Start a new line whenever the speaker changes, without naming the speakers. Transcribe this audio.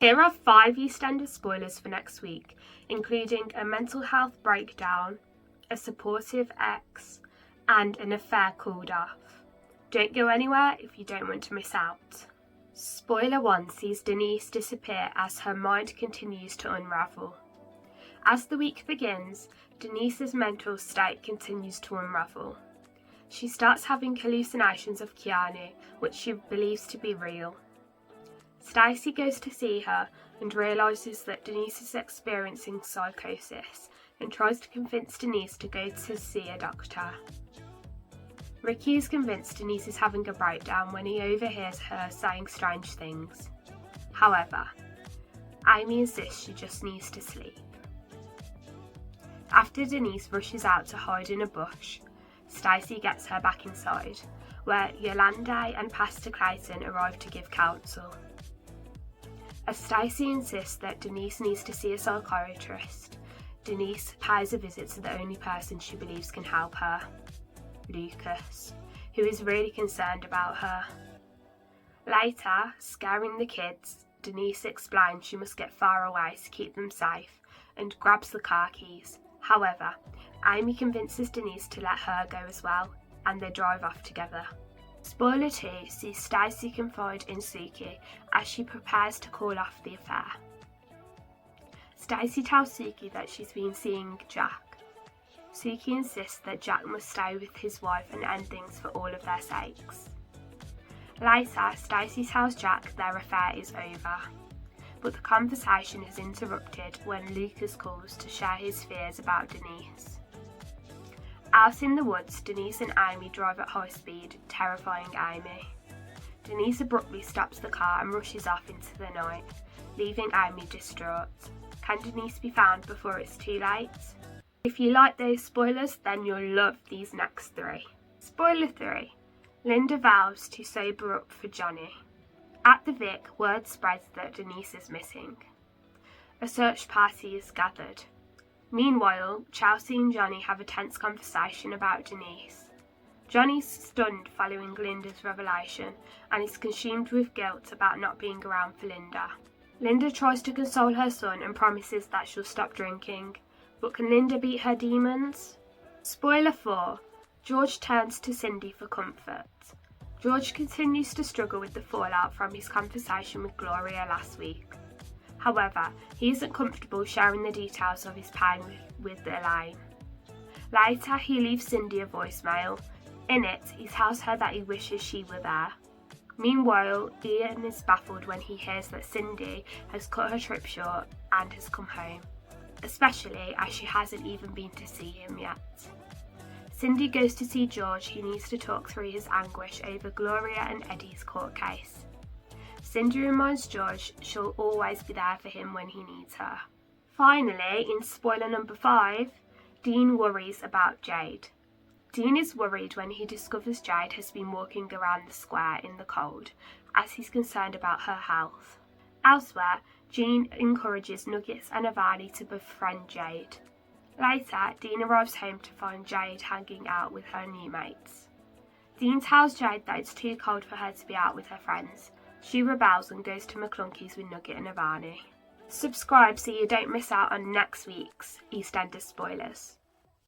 Here are 5 EastEnders spoilers for next week, including a mental health breakdown, a supportive ex, and an affair called off. Don't go anywhere if you don't want to miss out. Spoiler 1 sees Denise disappear as her mind continues to unravel. As the week begins, Denise's mental state continues to unravel. She starts having hallucinations of Keanu, which she believes to be real. Stacy goes to see her and realises that Denise is experiencing psychosis and tries to convince Denise to go to see a doctor. Ricky is convinced Denise is having a breakdown when he overhears her saying strange things. However, Amy insists she just needs to sleep. After Denise rushes out to hide in a bush, Stacy gets her back inside, where Yolande and Pastor Clayton arrive to give counsel. As Stacy insists that Denise needs to see a psychiatrist, Denise pays a visit to the only person she believes can help her, Lucas, who is really concerned about her. Later, scaring the kids, Denise explains she must get far away to keep them safe and grabs the car keys. However, Amy convinces Denise to let her go as well, and they drive off together. Spoiler 2 sees Stacy confide in Suki as she prepares to call off the affair. Stacy tells Suki that she's been seeing Jack. Suki insists that Jack must stay with his wife and end things for all of their sakes. Later, Stacy tells Jack their affair is over, but the conversation is interrupted when Lucas calls to share his fears about Denise. Out in the woods, Denise and Amy drive at high speed, terrifying Amy. Denise abruptly stops the car and rushes off into the night, leaving Amy distraught. Can Denise be found before it's too late? If you like those spoilers, then you'll love these next 3. Spoiler 3. Linda vows to sober up for Johnny. At the Vic, word spreads that Denise is missing. A search party is gathered. Meanwhile, Chelsea and Johnny have a tense conversation about Denise. Johnny's stunned following Linda's revelation and is consumed with guilt about not being around for Linda. Linda tries to console her son and promises that she'll stop drinking, but can Linda beat her demons? Spoiler 4. George turns to Cindy for comfort. George continues to struggle with the fallout from his conversation with Gloria last week. However, he isn't comfortable sharing the details of his pain with Elaine. Later, he leaves Cindy a voicemail. In it, he tells her that he wishes she were there. Meanwhile, Ian is baffled when he hears that Cindy has cut her trip short and has come home, especially as she hasn't even been to see him yet. Cindy goes to see George, who needs to talk through his anguish over Gloria and Eddie's court case. Cindy reminds George she'll always be there for him when he needs her. Finally, in spoiler number 5, Dean worries about Jade. Dean is worried when he discovers Jade has been walking around the square in the cold, as he's concerned about her health. Elsewhere, Dean encourages Nuggets and Avani to befriend Jade. Later, Dean arrives home to find Jade hanging out with her new mates. Dean tells Jade that it's too cold for her to be out with her friends. She rebels and goes to McClunky's with Nugget and Avani. Subscribe so you don't miss out on next week's EastEnders spoilers.